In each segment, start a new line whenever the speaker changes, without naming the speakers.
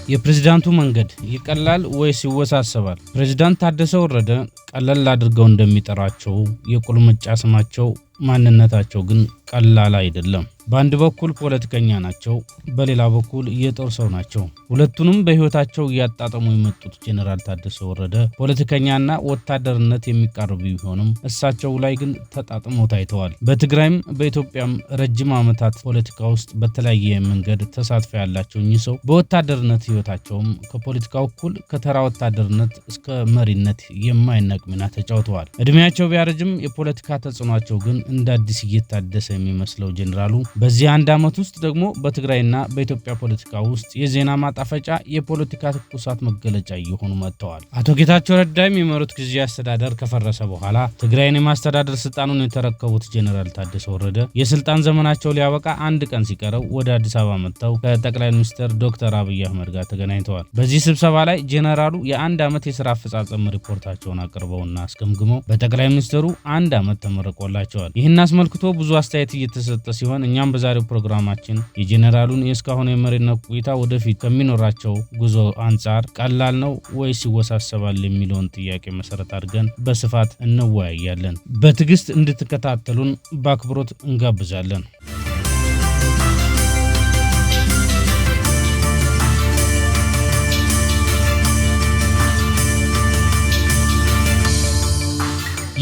የፕሬዝዳንቱ መንገድ ይቀላል ወይስ ይወሳሰባል? ፕሬዝዳንት ታደሰ ወረደ ቀለል አድርገው እንደሚጠራቸው የቁልምጫ ስማቸው ማንነታቸው ግን ቀላል አይደለም። በአንድ በኩል ፖለቲከኛ ናቸው፣ በሌላ በኩል የጦር ሰው ናቸው። ሁለቱንም በህይወታቸው እያጣጣሙ የመጡት ጄኔራል ታደሰ ወረደ ፖለቲከኛና ወታደርነት የሚቃረቡ ቢሆንም እሳቸው ላይ ግን ተጣጥመው ታይተዋል። በትግራይም በኢትዮጵያም ረጅም ዓመታት ፖለቲካ ውስጥ በተለያየ መንገድ ተሳትፎ ያላቸው እኚህ ሰው በወታደርነት ህይወታቸውም ከፖለቲካው እኩል ከተራ ወታደርነት እስከ መሪነት የማይነቅ ሚና ተጫውተዋል። እድሜያቸው ቢያረጅም የፖለቲካ ተጽዕኗቸው ግን እንደ አዲስ እየታደሰ የሚመስለው ጄኔራሉ በዚህ አንድ ዓመት ውስጥ ደግሞ በትግራይና በኢትዮጵያ ፖለቲካ ውስጥ የዜና ማጣፈጫ የፖለቲካ ትኩሳት መገለጫ እየሆኑ መጥተዋል። አቶ ጌታቸው ረዳ የሚመሩት ጊዜያዊ አስተዳደር ከፈረሰ በኋላ ትግራይን የማስተዳደር ስልጣኑን የተረከቡት ጄኔራል ታደሰ ወረደ የስልጣን ዘመናቸው ሊያበቃ አንድ ቀን ሲቀረው ወደ አዲስ አበባ መጥተው ከጠቅላይ ሚኒስትር ዶክተር አብይ አህመድ ጋር ተገናኝተዋል። በዚህ ስብሰባ ላይ ጄኔራሉ የአንድ ዓመት የሥራ አፈጻጸም ሪፖርታቸውን አቅርበውና አስገምግመው በጠቅላይ ሚኒስትሩ አንድ ዓመት ተመርቆላቸዋል። ይህን አስመልክቶ ብዙ አስተያየት እየተሰጠ ሲሆን እኛም በዛሬው ፕሮግራማችን የጄኔራሉን የእስካሁን የመሪነት ቆይታ ወደፊት ከሚኖራቸው ጉዞ አንጻር ቀላል ነው ወይስ ይወሳሰባል የሚለውን ጥያቄ መሰረት አድርገን በስፋት እንወያያለን። በትዕግስት እንድትከታተሉን በአክብሮት እንጋብዛለን።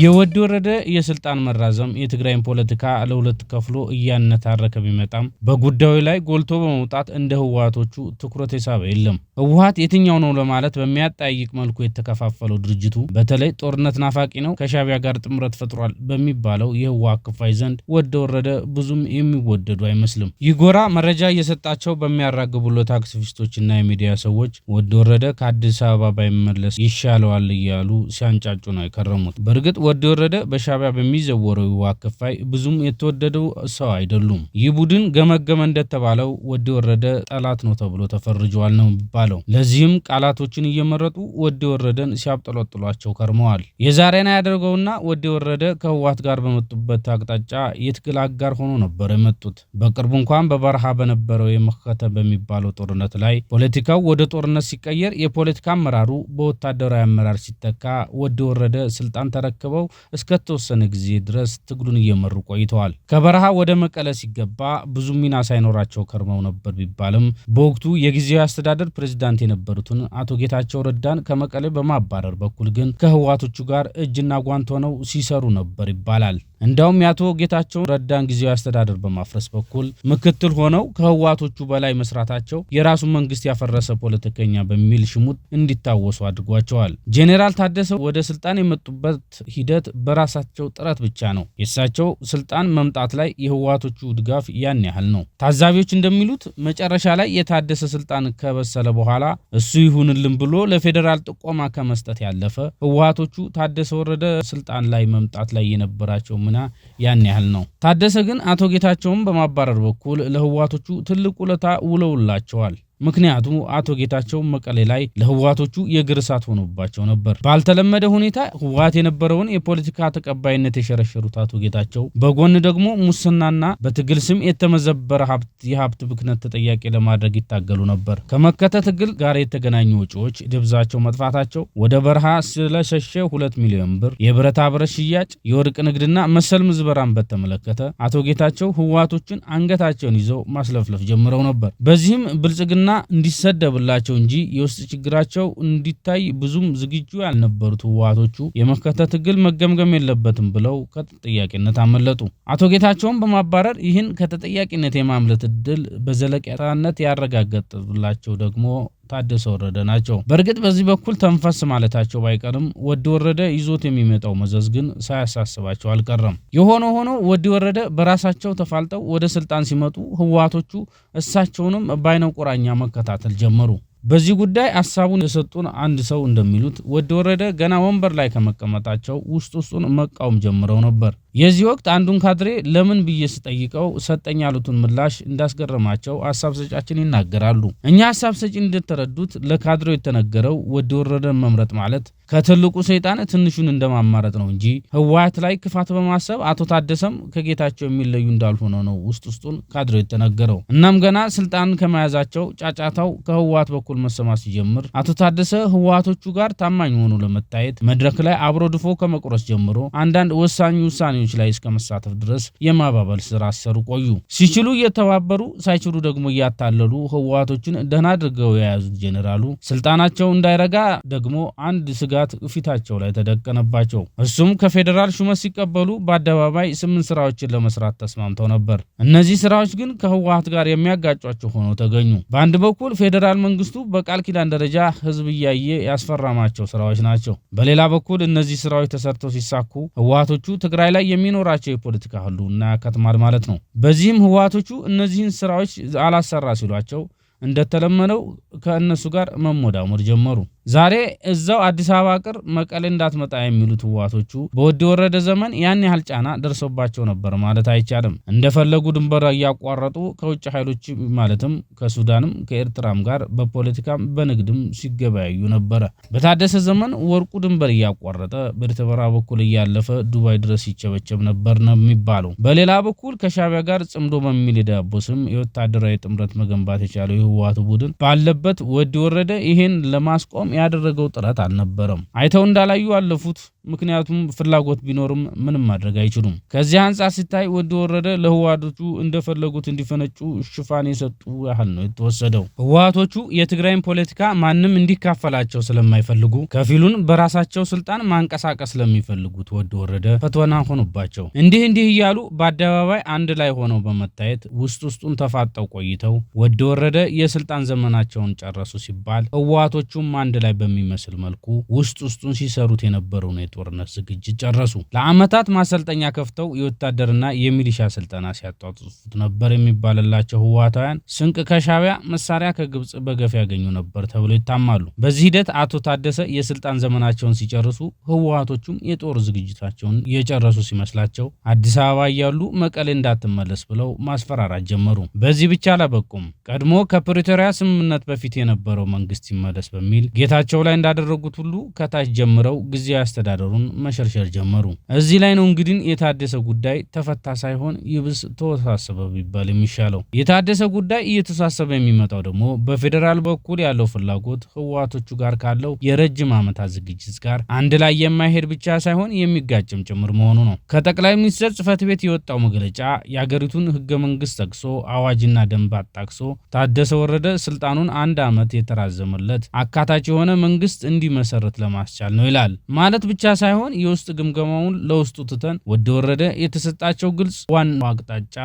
የወዲ ወረደ የስልጣን መራዘም የትግራይን ፖለቲካ ለሁለት ከፍሎ እያነታረከ ቢመጣም በጉዳዩ ላይ ጎልቶ በመውጣት እንደ ህወሓቶቹ ትኩረት የሳበ የለም። ህወሓት የትኛው ነው ለማለት በሚያጠያይቅ መልኩ የተከፋፈለው ድርጅቱ በተለይ ጦርነት ናፋቂ ነው፣ ከሻዕቢያ ጋር ጥምረት ፈጥሯል በሚባለው የህወሓት ክፋይ ዘንድ ወዲ ወረደ ብዙም የሚወደዱ አይመስልም። ይህ ጎራ መረጃ እየሰጣቸው በሚያራግቡለት አክቲቪስቶችና የሚዲያ ሰዎች ወዲ ወረደ ከአዲስ አበባ ባይመለስ ይሻለዋል እያሉ ሲያንጫጩ ነው የከረሙት። በእርግጥ ወዲ ወረደ በሻዕቢያ በሚዘወረው ህወሓት ክፋይ ብዙም የተወደደው ሰው አይደሉም። ይህ ቡድን ገመገመ እንደተባለው ወዲ ወረደ ጠላት ነው ተብሎ ተፈርጇል ነው የሚባለው። ለዚህም ቃላቶችን እየመረጡ ወዲ ወረደን ሲያብጠለጥሏቸው ከርመዋል። የዛሬና ያደርገውና ወዲ ወረደ ከህወሓት ጋር በመጡበት አቅጣጫ የትግል አጋር ሆኖ ነበር የመጡት። በቅርቡ እንኳን በበረሃ በነበረው የመከተ በሚባለው ጦርነት ላይ ፖለቲካው ወደ ጦርነት ሲቀየር የፖለቲካ አመራሩ በወታደራዊ አመራር ሲተካ ወዲ ወረደ ስልጣን ተረክበው እስከተወሰነ ጊዜ ድረስ ትግሉን እየመሩ ቆይተዋል። ከበረሃ ወደ መቀለ ሲገባ ብዙ ሚና ሳይኖራቸው ከርመው ነበር ቢባልም በወቅቱ የጊዜያዊ አስተዳደር ፕሬዝዳንት የነበሩትን አቶ ጌታቸው ረዳን ከመቀለ በማባረር በኩል ግን ከህወሓቶቹ ጋር እጅና ጓንት ሆነው ሲሰሩ ነበር ይባላል። እንዳውም የአቶ ጌታቸው ረዳን ጊዜያዊ አስተዳደር በማፍረስ በኩል ምክትል ሆነው ከህወሓቶቹ በላይ መስራታቸው የራሱ መንግስት ያፈረሰ ፖለቲከኛ በሚል ሽሙጥ እንዲታወሱ አድርጓቸዋል። ጄኔራል ታደሰ ወደ ስልጣን የመጡበት ሂደት በራሳቸው ጥረት ብቻ ነው። የእሳቸው ስልጣን መምጣት ላይ የህወሓቶቹ ድጋፍ ያን ያህል ነው። ታዛቢዎች እንደሚሉት መጨረሻ ላይ የታደሰ ስልጣን ከበሰለ በኋላ እሱ ይሁንልን ብሎ ለፌዴራል ጥቆማ ከመስጠት ያለፈ ህወሓቶቹ ታደሰ ወረደ ስልጣን ላይ መምጣት ላይ የነበራቸው ሚና ያን ያህል ነው። ታደሰ ግን አቶ ጌታቸውን በማባረር በኩል ለህወሓቶቹ ትልቅ ውለታ ውለውላቸዋል። ምክንያቱ አቶ ጌታቸው መቀሌ ላይ ለህወሓቶቹ የእግር እሳት ሆኖባቸው ነበር። ባልተለመደ ሁኔታ ህወሓት የነበረውን የፖለቲካ ተቀባይነት የሸረሸሩት አቶ ጌታቸው በጎን ደግሞ ሙስናና በትግል ስም የተመዘበረ የሀብት ብክነት ተጠያቂ ለማድረግ ይታገሉ ነበር። ከመከተ ትግል ጋር የተገናኙ ወጪዎች ደብዛቸው መጥፋታቸው፣ ወደ በረሃ ስለሸሸ 2 ሚሊዮን ብር የብረታ ብረት ሽያጭ፣ የወርቅ ንግድና መሰል ምዝበራን በተመለከተ አቶ ጌታቸው ህወሓቶችን አንገታቸውን ይዘው ማስለፍለፍ ጀምረው ነበር። በዚህም ብልጽግና እንዲሰደብላቸው እንጂ የውስጥ ችግራቸው እንዲታይ ብዙም ዝግጁ ያልነበሩት ህወሓቶቹ የመከተ ትግል መገምገም የለበትም ብለው ከተጠያቂነት አመለጡ። አቶ ጌታቸውን በማባረር ይህን ከተጠያቂነት የማምለጥ እድል በዘለቄታነት ያረጋገጠላቸው ደግሞ ታደሰ ወረደ ናቸው። በእርግጥ በዚህ በኩል ተንፈስ ማለታቸው ባይቀርም ወዲ ወረደ ይዞት የሚመጣው መዘዝ ግን ሳያሳስባቸው አልቀረም። የሆነ ሆኖ ወዲ ወረደ በራሳቸው ተፋልጠው ወደ ስልጣን ሲመጡ ህወሓቶቹ እሳቸውንም በአይነ ቁራኛ መከታተል ጀመሩ። በዚህ ጉዳይ ሐሳቡን የሰጡን አንድ ሰው እንደሚሉት ወዲ ወረደ ገና ወንበር ላይ ከመቀመጣቸው ውስጡን መቃወም ጀምረው ነበር። የዚህ ወቅት አንዱን ካድሬ ለምን ብዬ ስጠይቀው ሰጠኝ ያሉትን ምላሽ እንዳስገረማቸው ሐሳብ ሰጫችን ይናገራሉ። እኛ ሐሳብ ሰጪ እንደተረዱት ለካድሬው የተነገረው ወድ ወረደን መምረጥ ማለት ከትልቁ ሰይጣን ትንሹን እንደማማረጥ ነው እንጂ ህወሓት ላይ ክፋት በማሰብ አቶ ታደሰም ከጌታቸው የሚለዩ እንዳልሆነ ነው ውስጡን ካድሬው የተነገረው። እናም ገና ስልጣን ከመያዛቸው ጫጫታው ከህወሓት በኩል መሰማት ሲጀምር አቶ ታደሰ ህወሓቶቹ ጋር ታማኝ ሆኖ ለመታየት መድረክ ላይ አብሮ ድፎ ከመቁረስ ጀምሮ አንዳንድ ወሳኝ ውሳኔዎች ላይ እስከ መሳተፍ ድረስ የማባበል ስራ ሲሰሩ ቆዩ። ሲችሉ እየተባበሩ ሳይችሉ ደግሞ እያታለሉ ህወሓቶችን ደህና አድርገው የያዙት ጄኔራሉ ስልጣናቸው እንዳይረጋ ደግሞ አንድ ስጋ ፊታቸው ላይ ተደቀነባቸው። እሱም ከፌደራል ሹመት ሲቀበሉ በአደባባይ 8 ስራዎችን ለመስራት ተስማምተው ነበር። እነዚህ ስራዎች ግን ከህወሓት ጋር የሚያጋጯቸው ሆነው ተገኙ። በአንድ በኩል ፌደራል መንግስቱ በቃል ኪዳን ደረጃ ህዝብ እያየ ያስፈራማቸው ስራዎች ናቸው። በሌላ በኩል እነዚህ ስራዎች ተሰርተው ሲሳኩ ህወሓቶቹ ትግራይ ላይ የሚኖራቸው የፖለቲካ ህልውና ያከትማል ማለት ነው። በዚህም ህወሓቶቹ እነዚህን ስራዎች አላሰራ ሲሏቸው እንደተለመነው ከእነሱ ጋር መሞዳሞድ ጀመሩ። ዛሬ እዛው አዲስ አበባ ቅር መቀሌ እንዳትመጣ የሚሉት ህወሓቶቹ በወድ ወረደ ዘመን ያን ያህል ጫና ደርሶባቸው ነበር ማለት አይቻልም። እንደፈለጉ ድንበር እያቋረጡ ከውጭ ኃይሎች ማለትም ከሱዳንም ከኤርትራም ጋር በፖለቲካም በንግድም ሲገበያዩ ነበር። በታደሰ ዘመን ወርቁ ድንበር እያቋረጠ በኤርትራ በኩል እያለፈ ዱባይ ድረስ ይቸበቸብ ነበር ነው የሚባለው። በሌላ በኩል ከሻዕቢያ ጋር ጽምዶ በሚል የዳቦ ስም የወታደራዊ ጥምረት መገንባት የቻለው የህወሓቱ ቡድን ባለበት ወድ ወረደ ይሄን ለማስቆም ያደረገው ጥረት አልነበረም። አይተው እንዳላዩ አለፉት። ምክንያቱም ፍላጎት ቢኖርም ምንም ማድረግ አይችሉም። ከዚህ አንጻር ሲታይ ወድ ወረደ ለህወሓቶቹ እንደፈለጉት እንዲፈነጩ ሽፋን የሰጡ ያህል ነው የተወሰደው። ህወሓቶቹ የትግራይን ፖለቲካ ማንም እንዲካፈላቸው ስለማይፈልጉ ከፊሉን በራሳቸው ስልጣን ማንቀሳቀስ ስለሚፈልጉት ወድ ወረደ ፈተና ሆኖባቸው እንዲህ እያሉ በአደባባይ አንድ ላይ ሆነው በመታየት ውስጡን ተፋጠው ቆይተው ወድ ወረደ የስልጣን ዘመናቸውን ጨረሱ ሲባል ህወሓቶቹም አንድ ላይ በሚመስል መልኩ ውስጡን ሲሰሩት የነበረው የጦርነት ዝግጅት ጨረሱ። ለአመታት ማሰልጠኛ ከፍተው የወታደርና የሚሊሻ ስልጠና ሲያጧጡፉት ነበር የሚባልላቸው ህወሓታውያን ስንቅ ከሻዕቢያ መሳሪያ ከግብጽ በገፍ ያገኙ ነበር ተብሎ ይታማሉ። በዚህ ሂደት አቶ ታደሰ የስልጣን ዘመናቸውን ሲጨርሱ ህወሓቶቹም የጦር ዝግጅታቸውን የጨረሱ ሲመስላቸው አዲስ አበባ እያሉ መቀሌ እንዳትመለስ ብለው ማስፈራራት ጀመሩ። በዚህ ብቻ አላበቁም። ቀድሞ ከፕሪቶሪያ ስምምነት በፊት የነበረው መንግስት ይመለስ በሚል ጌታቸው ላይ እንዳደረጉት ሁሉ ከታች ጀምረው ጊዜያዊ አስተዳደሩን መሸርሸር ጀመሩ። እዚህ ላይ ነው እንግዲህ የታደሰ ጉዳይ ተፈታ ሳይሆን ይብስ ተወሳሰበ ቢባል የሚሻለው። የታደሰ ጉዳይ እየተሳሰበ የሚመጣው ደግሞ በፌደራል በኩል ያለው ፍላጎት ህወሓቶቹ ጋር ካለው የረጅም ዓመታት ዝግጅት ጋር አንድ ላይ የማይሄድ ብቻ ሳይሆን የሚጋጭም ጭምር መሆኑ ነው። ከጠቅላይ ሚኒስትር ጽህፈት ቤት የወጣው መግለጫ የአገሪቱን ህገ መንግስት ጠቅሶ አዋጅና ደንብ አጣቅሶ ታደሰ ወረደ ስልጣኑን 1 ዓመት የተራዘመለት አካታች የሆነ መንግስት እንዲመሰረት ለማስቻል ነው ይላል። ማለት ብቻ ሳይሆን የውስጥ ግምገማውን ለውስጡ ትተን ወድ ወረደ የተሰጣቸው ግልጽ ዋናው አቅጣጫ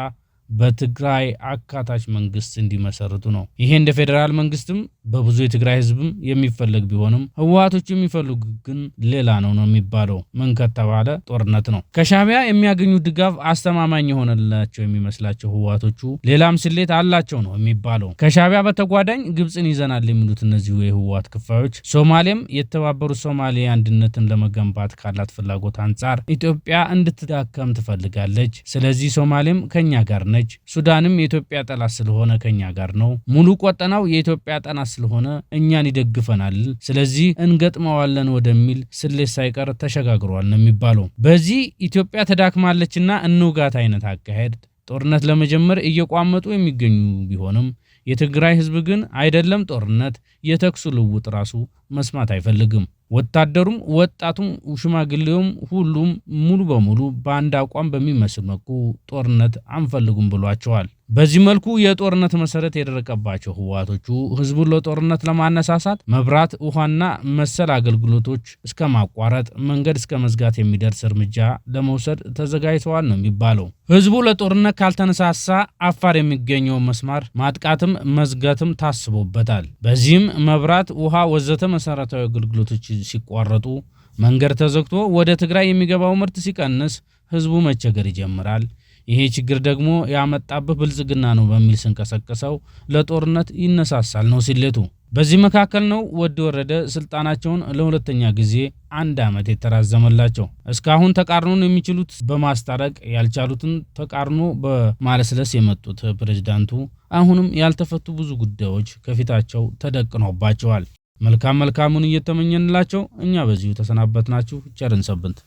በትግራይ አካታች መንግስት እንዲመሰርቱ ነው። ይሄ እንደ ፌደራል መንግስትም በብዙ የትግራይ ህዝብም የሚፈልግ ቢሆንም ህወሓቶች የሚፈልጉ ግን ሌላ ነው የሚባለው። ምን ከተባለ ጦርነት ነው። ከሻዕቢያ የሚያገኙ ድጋፍ አስተማማኝ የሆነላቸው የሚመስላቸው ህወሓቶቹ ሌላም ስሌት አላቸው ነው የሚባለው። ከሻዕቢያ በተጓዳኝ ግብጽን ይዘናል የሚሉት እነዚሁ የህወሓት ክፋዮች ሶማሌም የተባበሩት ሶማሌ አንድነትን ለመገንባት ካላት ፍላጎት አንጻር ኢትዮጵያ እንድትዳከም ትፈልጋለች። ስለዚህ ሶማሌም ከኛ ጋር ነች። ሱዳንም የኢትዮጵያ ጠላት ስለሆነ ከኛ ጋር ነው። ሙሉ ቆጠናው የኢትዮጵያ ጠላት ስለሆነ እኛን ይደግፈናል። ስለዚህ እንገጥመዋለን ወደሚል ስሌት ሳይቀር ተሸጋግሯል ነው የሚባለው። በዚህ ኢትዮጵያ ተዳክማለችና እንውጋት አይነት አካሄድ ጦርነት ለመጀመር እየቋመጡ የሚገኙ ቢሆንም የትግራይ ህዝብ ግን አይደለም ጦርነት የተኩስ ልውውጥ ራሱ መስማት አይፈልግም። ወታደሩም ወጣቱም ሽማግሌውም ሁሉም ሙሉ በሙሉ በአንድ አቋም በሚመስል መልኩ ጦርነት አንፈልጉም ብሏቸዋል። በዚህ መልኩ የጦርነት መሰረት የደረቀባቸው ህወሓቶቹ ህዝቡን ለጦርነት ለማነሳሳት መብራት፣ ውሃና መሰል አገልግሎቶች እስከ ማቋረጥ መንገድ እስከ መዝጋት የሚደርስ እርምጃ ለመውሰድ ተዘጋጅተዋል ነው የሚባለው። ህዝቡ ለጦርነት ካልተነሳሳ አፋር የሚገኘው መስመር ማጥቃትም መዝጋትም ታስቦበታል። በዚህም መብራት፣ ውሃ ወዘተ መሰረታዊ አገልግሎቶች ሲቋረጡ መንገድ ተዘግቶ ወደ ትግራይ የሚገባው ምርት ሲቀንስ ህዝቡ መቸገር ይጀምራል። ይሄ ችግር ደግሞ ያመጣበት ብልጽግና ነው በሚል ስንቀሰቀሰው ለጦርነት ይነሳሳል ነው ሲለቱ። በዚህ መካከል ነው ወዲ ወረደ ስልጣናቸውን ለሁለተኛ ጊዜ 1 ዓመት የተራዘመላቸው። እስካሁን ተቃርኖን የሚችሉት በማስታረቅ ያልቻሉትን ተቃርኖ በማለስለስ የመጡት ፕሬዝዳንቱ አሁንም ያልተፈቱ ብዙ ጉዳዮች ከፊታቸው ተደቅኖባቸዋል። መልካሙን እየተመኘንላቸው እኛ በዚሁ ተሰናበትናችሁ። ቸርን ሰንብቱ።